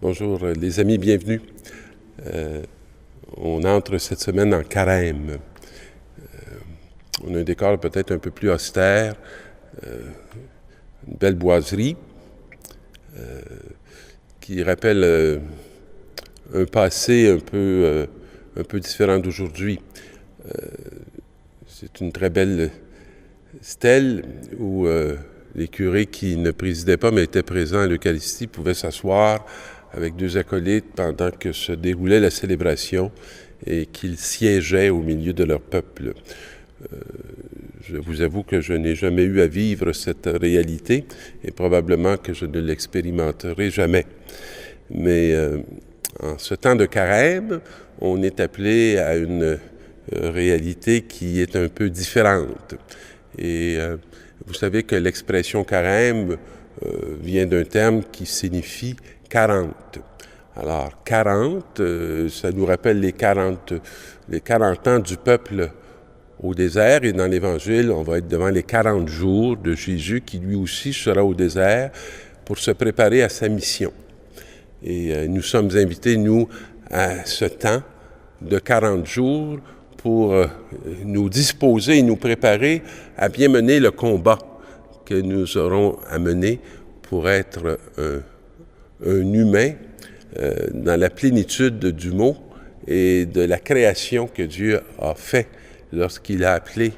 Bonjour les amis, bienvenue. On entre cette semaine en carême. On a un décor peut-être un peu plus austère, une belle boiserie qui rappelle un passé un peu différent d'aujourd'hui. C'est une très belle stèle où les curés qui ne présidaient pas mais étaient présents à l'Eucharistie pouvaient s'asseoir avec deux acolytes pendant que se déroulait la célébration et qu'ils siégeaient au milieu de leur peuple. Je vous avoue que je n'ai jamais eu à vivre cette réalité et probablement que je ne l'expérimenterai jamais. Mais en ce temps de carême, on est appelé à une réalité qui est un peu différente. Et vous savez que l'expression carême vient d'un terme qui signifie 40. Alors, 40, ça nous rappelle les 40 ans du peuple au désert, et dans l'Évangile, on va être devant les 40 jours de Jésus qui lui aussi sera au désert pour se préparer à sa mission. Et nous sommes invités, nous, à ce temps de 40 jours pour nous disposer et nous préparer à bien mener le combat que nous aurons à mener pour être un humain dans la plénitude du mot et de la création que Dieu a fait lorsqu'il a appelé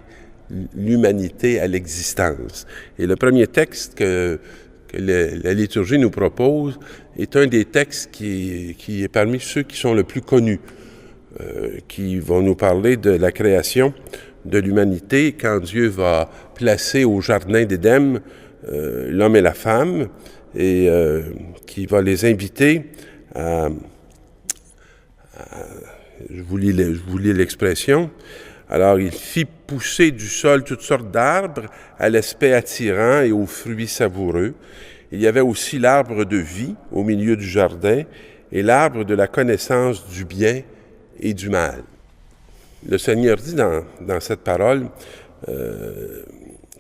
l'humanité à l'existence. Et le premier texte que la liturgie nous propose est un des textes qui est parmi ceux qui sont le plus connus, qui vont nous parler de la création de l'humanité quand Dieu va placer au jardin d'Éden l'homme et la femme et qui va les inviter je vous lis l'expression. Alors, il fit pousser du sol toutes sortes d'arbres à l'aspect attirant et aux fruits savoureux. Il y avait aussi l'arbre de vie au milieu du jardin et l'arbre de la connaissance du bien et du mal. Le Seigneur dit dans cette parole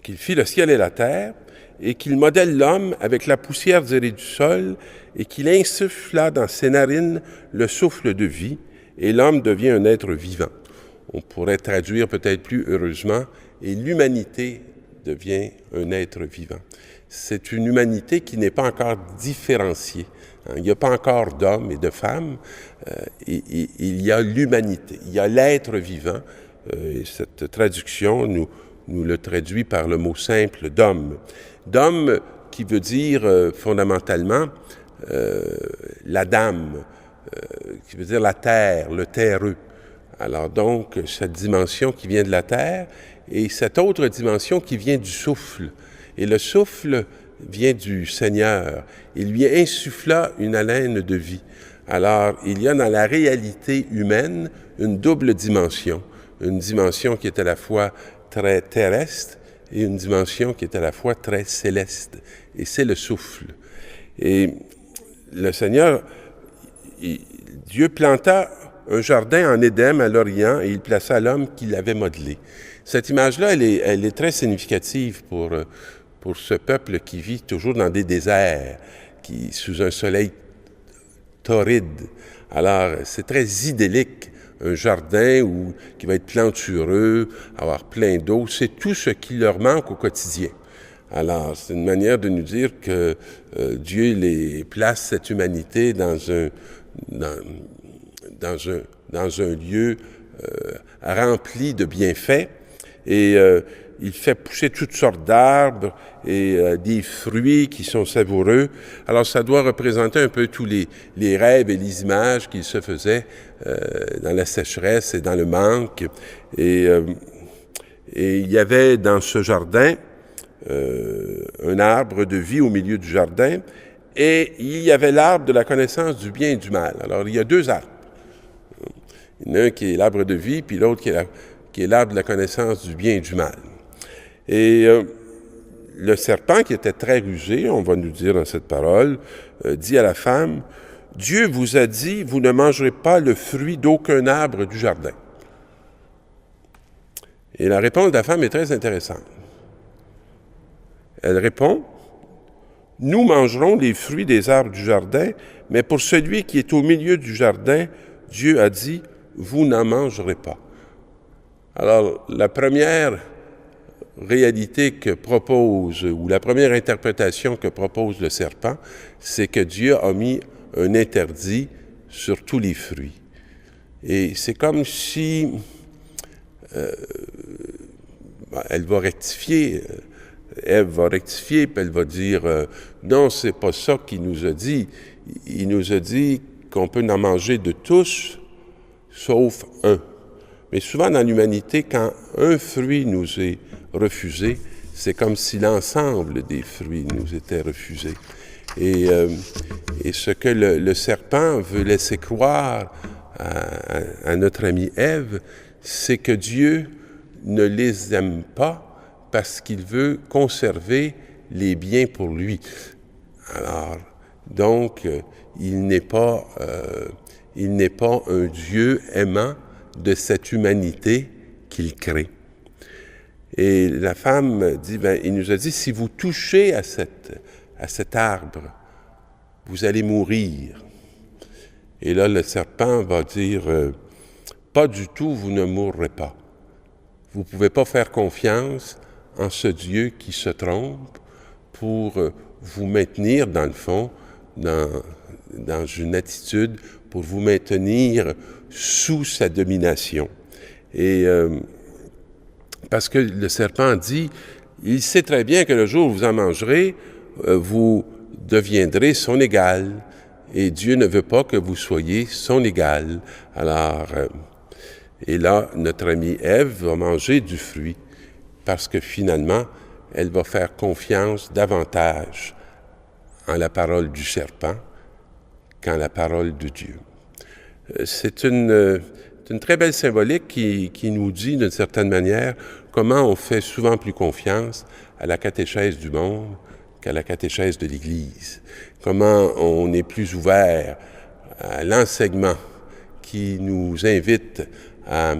qu'il fit le ciel et la terre et qu'il modèle l'homme avec la poussière tirée du sol et qu'il insuffla dans ses narines le souffle de vie et l'homme devient un être vivant. On pourrait traduire peut-être plus heureusement, et l'humanité devient un être vivant. C'est une humanité qui n'est pas encore différenciée. Il n'y a pas encore d'hommes et de femmes. Il y a l'humanité, il y a l'être vivant. Et cette traduction nous le traduit par le mot simple d'homme. D'homme qui veut dire fondamentalement la dame, qui veut dire la terre, le terreux. Alors donc, cette dimension qui vient de la terre et cette autre dimension qui vient du souffle. Et le souffle vient du Seigneur. Il lui insuffla une haleine de vie. Alors, il y a dans la réalité humaine une double dimension. Une dimension qui est à la fois très terrestre et une dimension qui est à la fois très céleste. Et c'est le souffle. Et le Seigneur, Dieu planta un jardin en Éden à l'Orient et il plaça l'homme qui l'avait modelé. Cette image-là, elle est très significative pour ce peuple qui vit toujours dans des déserts, sous un soleil torride. Alors, c'est très idyllique, un jardin qui va être plantureux, avoir plein d'eau, c'est tout ce qui leur manque au quotidien. Alors, c'est une manière de nous dire que Dieu place cette humanité dans un lieu rempli de bienfaits et il fait pousser toutes sortes d'arbres et des fruits qui sont savoureux. Alors, ça doit représenter un peu tous les rêves et les images qu'il se faisait dans la sécheresse et dans le manque. Et il y avait dans ce jardin un arbre de vie au milieu du jardin et il y avait l'arbre de la connaissance du bien et du mal. Alors, il y a deux arbres. Il y en a un qui est l'arbre de vie, puis l'autre qui est l'arbre de la connaissance du bien et du mal. Et le serpent, qui était très rusé, on va nous dire dans cette parole, dit à la femme, « Dieu vous a dit, vous ne mangerez pas le fruit d'aucun arbre du jardin. » Et la réponse de la femme est très intéressante. Elle répond, « Nous mangerons les fruits des arbres du jardin, mais pour celui qui est au milieu du jardin, Dieu a dit, vous n'en mangerez pas. » Alors, la première réalité que propose, ou la première interprétation que propose le serpent, c'est que Dieu a mis un interdit sur tous les fruits. Et c'est comme si elle va rectifier, Ève va rectifier, puis elle va dire non, c'est pas ça qu'il nous a dit. Il nous a dit qu'on peut en manger de tous, sauf un. Mais souvent dans l'humanité, quand un fruit nous est refusé, c'est comme si l'ensemble des fruits nous était refusé. Et ce que le serpent veut laisser croire à notre amie Ève, c'est que Dieu ne les aime pas parce qu'il veut conserver les biens pour lui. Alors, donc, il n'est pas un Dieu aimant de cette humanité qu'il crée. Et la femme dit, il nous a dit, si vous touchez à cet arbre, vous allez mourir. Et là, le serpent va dire, pas du tout, vous ne mourrez pas. Vous ne pouvez pas faire confiance en ce Dieu qui se trompe pour vous maintenir, dans le fond, dans une attitude, pour vous maintenir sous sa domination. Et parce que le serpent dit, il sait très bien que le jour où vous en mangerez, vous deviendrez son égal. Et Dieu ne veut pas que vous soyez son égal. Alors, et là, notre amie Ève va manger du fruit parce que finalement, elle va faire confiance davantage en la parole du serpent qu'en la parole de Dieu. C'est une très belle symbolique qui nous dit, d'une certaine manière, comment on fait souvent plus confiance à la catéchèse du monde qu'à la catéchèse de l'Église. Comment on est plus ouvert à l'enseignement qui nous invite à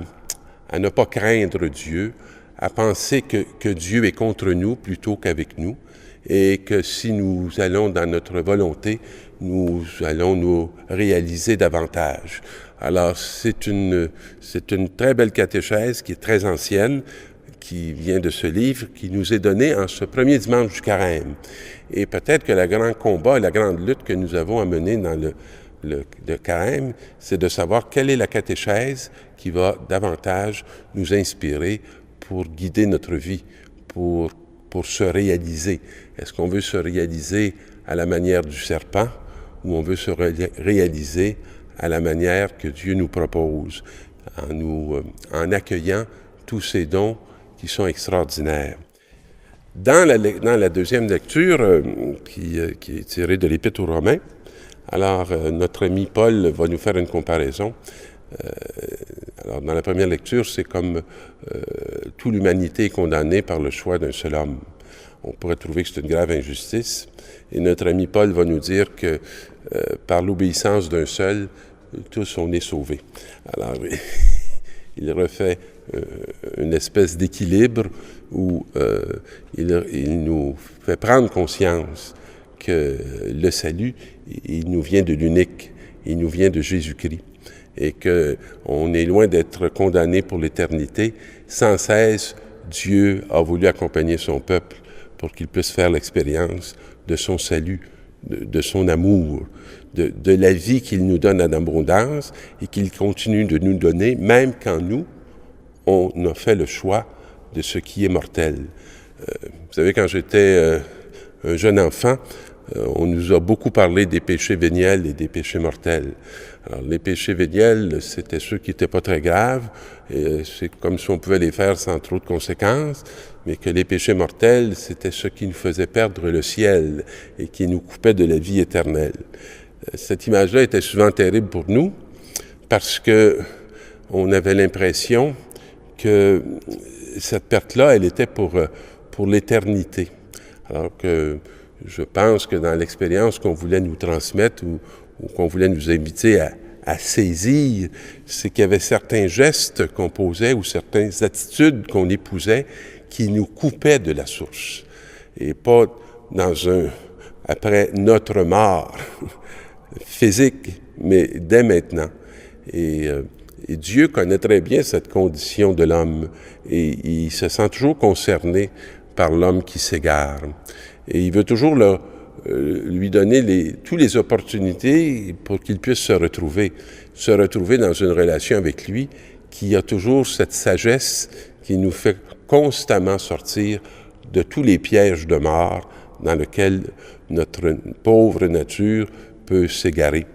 ne pas craindre Dieu, à penser que Dieu est contre nous plutôt qu'avec nous, et que si nous allons dans notre volonté, nous allons nous réaliser davantage. Alors, c'est une très belle catéchèse qui est très ancienne, qui vient de ce livre, qui nous est donné en ce premier dimanche du Carême. Et peut-être que le grand combat, la grande lutte que nous avons à mener dans le Carême, c'est de savoir quelle est la catéchèse qui va davantage nous inspirer pour guider notre vie, pour se réaliser. Est-ce qu'on veut se réaliser à la manière du serpent ou on veut se réaliser à la manière que Dieu nous propose, en accueillant tous ces dons qui sont extraordinaires. Dans la deuxième lecture, qui est tirée de l'Épître aux Romains, alors notre ami Paul va nous faire une comparaison. Alors, dans la première lecture, c'est comme toute l'humanité est condamnée par le choix d'un seul homme. On pourrait trouver que c'est une grave injustice. Et notre ami Paul va nous dire que par l'obéissance d'un seul, tous on est sauvés. Alors, il refait une espèce d'équilibre où il nous fait prendre conscience que le salut, il nous vient de l'unique, il nous vient de Jésus-Christ. Et qu'on est loin d'être condamné pour l'éternité. Sans cesse, Dieu a voulu accompagner son peuple pour qu'il puisse faire l'expérience de son salut, de son amour, de la vie qu'il nous donne en abondance et qu'il continue de nous donner, même quand nous, on a fait le choix de ce qui est mortel. Vous savez, quand j'étais un jeune enfant, on nous a beaucoup parlé des péchés véniels et des péchés mortels. Alors, les péchés véniels, c'était ceux qui n'étaient pas très graves, et c'est comme si on pouvait les faire sans trop de conséquences, mais que les péchés mortels, c'était ceux qui nous faisaient perdre le ciel et qui nous coupaient de la vie éternelle. Cette image-là était souvent terrible pour nous, parce que on avait l'impression que cette perte-là, elle était pour l'éternité. Alors que je pense que dans l'expérience qu'on voulait nous transmettre ou qu'on voulait nous inviter à saisir, c'est qu'il y avait certains gestes qu'on posait ou certaines attitudes qu'on épousait qui nous coupaient de la source. Et pas dans après notre mort physique, mais dès maintenant. Et Dieu connaît très bien cette condition de l'homme et il se sent toujours concerné par l'homme qui s'égare. Et il veut toujours lui donner toutes les opportunités pour qu'il puisse se retrouver dans une relation avec lui qui a toujours cette sagesse qui nous fait constamment sortir de tous les pièges de mort dans lesquels notre pauvre nature peut s'égarer.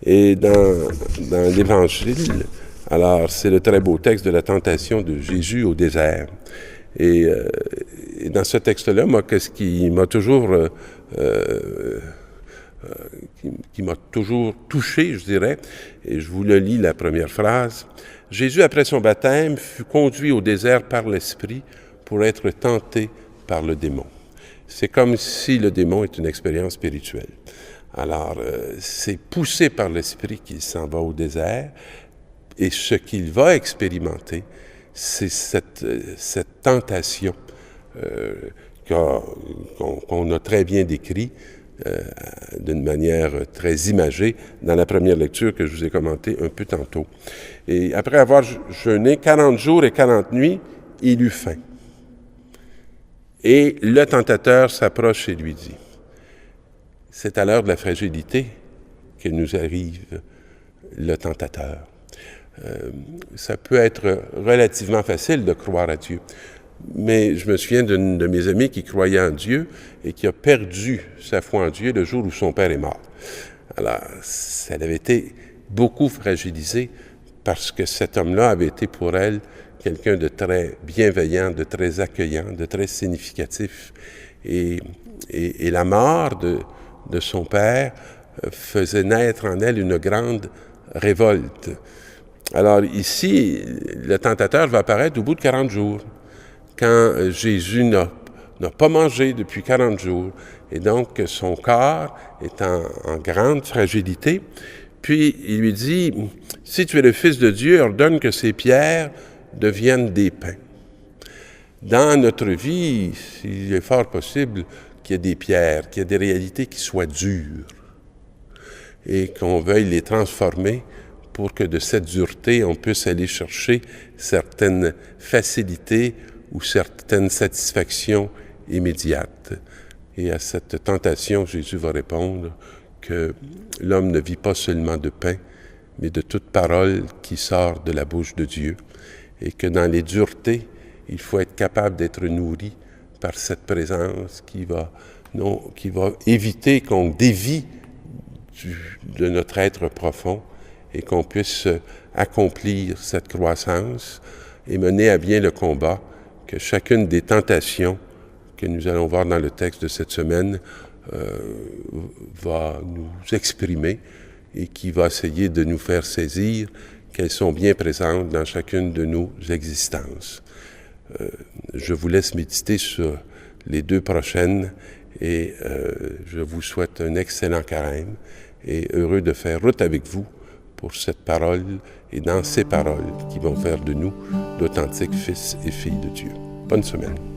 Et dans l'Évangile, alors c'est le très beau texte de la tentation de Jésus au désert. Et dans ce texte-là, moi, qu'est-ce qui m'a toujours touché, je dirais, et je vous le lis la première phrase. Jésus, après son baptême, fut conduit au désert par l'Esprit pour être tenté par le démon. C'est comme si le démon est une expérience spirituelle. Alors, c'est poussé par l'Esprit qu'il s'en va au désert, et ce qu'il va expérimenter, c'est cette tentation qu'on a très bien décrit d'une manière très imagée dans la première lecture que je vous ai commentée un peu tantôt. Et après avoir jeûné 40 jours et 40 nuits, il eut faim. Et le tentateur s'approche et lui dit, « C'est à l'heure de la fragilité que nous arrive le tentateur. » Ça peut être relativement facile de croire à Dieu. Mais je me souviens d'une de mes amies qui croyait en Dieu et qui a perdu sa foi en Dieu le jour où son père est mort. Alors, elle avait été beaucoup fragilisée parce que cet homme-là avait été pour elle quelqu'un de très bienveillant, de très accueillant, de très significatif. Et la mort de son père faisait naître en elle une grande révolte. Alors ici, le tentateur va apparaître au bout de 40 jours, quand Jésus n'a pas mangé depuis 40 jours, et donc son corps est en grande fragilité. Puis il lui dit, « Si tu es le Fils de Dieu, ordonne que ces pierres deviennent des pains. » Dans notre vie, il est fort possible qu'il y ait des pierres, qu'il y ait des réalités qui soient dures, et qu'on veuille les transformer pour que de cette dureté, on puisse aller chercher certaines facilités ou certaines satisfactions immédiates. Et à cette tentation, Jésus va répondre que l'homme ne vit pas seulement de pain, mais de toute parole qui sort de la bouche de Dieu, et que dans les duretés, il faut être capable d'être nourri par cette présence qui va éviter qu'on dévie de notre être profond, et qu'on puisse accomplir cette croissance et mener à bien le combat, que chacune des tentations que nous allons voir dans le texte de cette semaine va nous exprimer et qui va essayer de nous faire saisir qu'elles sont bien présentes dans chacune de nos existences. Je vous laisse méditer sur les 2 prochaines et je vous souhaite un excellent carême et heureux de faire route avec vous pour cette parole et dans ces paroles qui vont faire de nous d'authentiques fils et filles de Dieu. Bonne semaine.